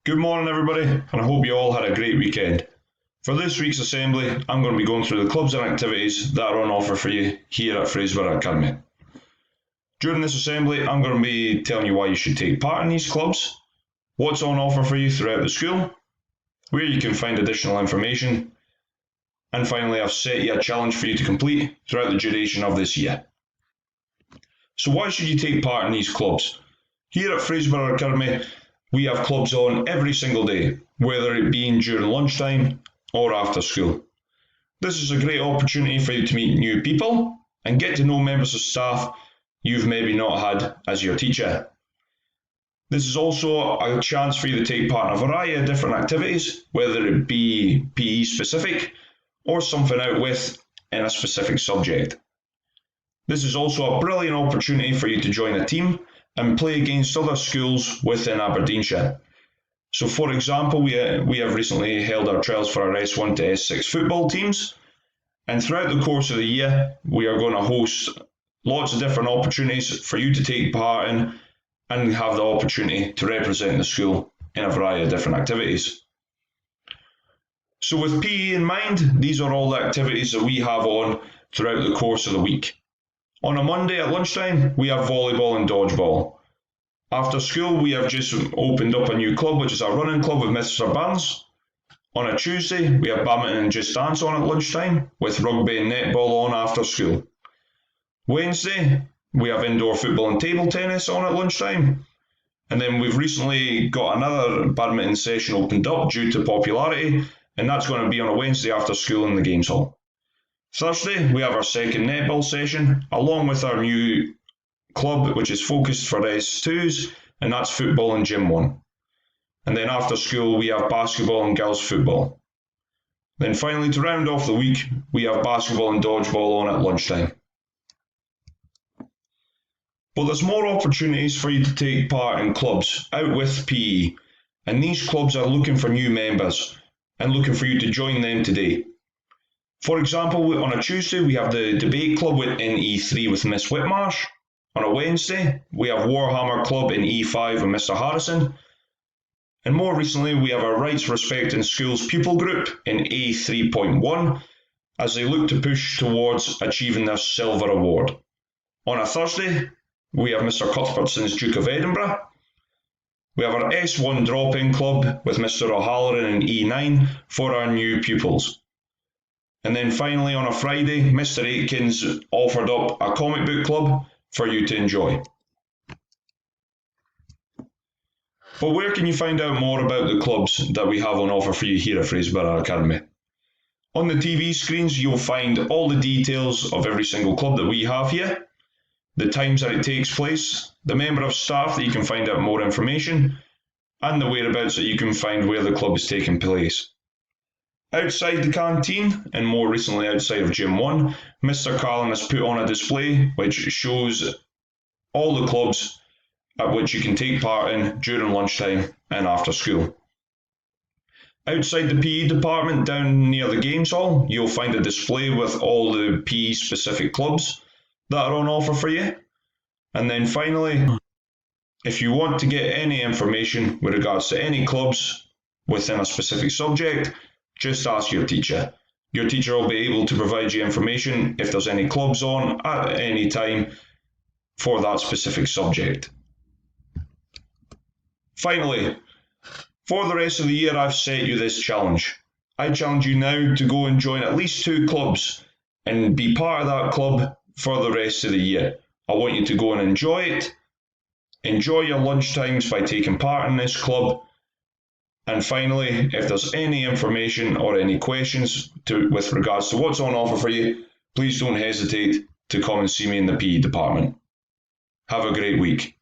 Good morning, everybody, and I hope you all had a great weekend. For this week's assembly, I'm going to be going through the clubs and activities that are on offer for you here at Fraserburgh Academy. During this assembly, I'm going to be telling you why you should take part in these clubs, what's on offer for you throughout the school, where you can find additional information, and finally I've set you a challenge for you to complete throughout the duration of this year. So why should you take part in these clubs? Here at Fraserburgh Academy, we have clubs on every single day, whether it be during lunchtime or after school. This is a great opportunity for you to meet new people and get to know members of staff you've maybe not had as your teacher. This is also a chance for you to take part in a variety of different activities, whether it be PE specific or something out with in a specific subject. This is also a brilliant opportunity for you to join a team and play against other schools within Aberdeenshire. So for example, we have recently held our trials for our S1 to S6 football teams, and throughout the course of the year we are going to host lots of different opportunities for you to take part in and have the opportunity to represent the school in a variety of different activities. So with PE in mind, these are all the activities that we have on throughout the course of the week. On a Monday at lunchtime, we have volleyball and dodgeball. After school, we have just opened up a new club, which is a running club with Mr. Barnes. On a Tuesday, we have badminton and just dance on at lunchtime, with rugby and netball on after school. Wednesday, we have indoor football and table tennis on at lunchtime. And then we've recently got another badminton session opened up due to popularity, and that's going to be on a Wednesday after school in the games hall. Thursday, we have our second netball session, along with our new club, which is focused for S2s, and that's football and gym 1. And then after school, we have basketball and girls football. Then finally, to round off the week, we have basketball and dodgeball on at lunchtime. But there's more opportunities for you to take part in clubs out with PE, and these clubs are looking for new members and looking for you to join them today. For example, on a Tuesday, we have the debate club in E3 with Miss Whitmarsh. On a Wednesday, we have Warhammer Club in E5 with Mr. Harrison. And more recently, we have our Rights, Respect and Schools pupil group in A3.1 as they look to push towards achieving their silver award. On a Thursday, we have Mr. Cuthbertson's Duke of Edinburgh. We have our S1 drop-in club with Mr. O'Halloran in E9 for our new pupils. And then finally on a Friday, Mr. Aitkins offered up a comic book club for you to enjoy. But where can you find out more about the clubs that we have on offer for you here at Fraserburgh Academy? On the TV screens, you'll find all the details of every single club that we have here, the times that it takes place, the member of staff that you can find out more information, and the whereabouts that you can find where the club is taking place. Outside the canteen, and more recently outside of Gym 1, Mr. Carlin has put on a display which shows all the clubs at which you can take part in during lunchtime and after school. Outside the PE department, down near the games hall, you'll find a display with all the PE specific clubs that are on offer for you. And then finally, if you want to get any information with regards to any clubs within a specific subject, just ask your teacher. Your teacher will be able to provide you information if there's any clubs on at any time for that specific subject. Finally, for the rest of the year, I've set you this challenge. I challenge you now to go and join at least 2 clubs and be part of that club for the rest of the year. I want you to go and enjoy it. Enjoy your lunchtimes by taking part in this club. And finally, if there's any information or any questions with regards to what's on offer for you, please don't hesitate to come and see me in the PE department. Have a great week.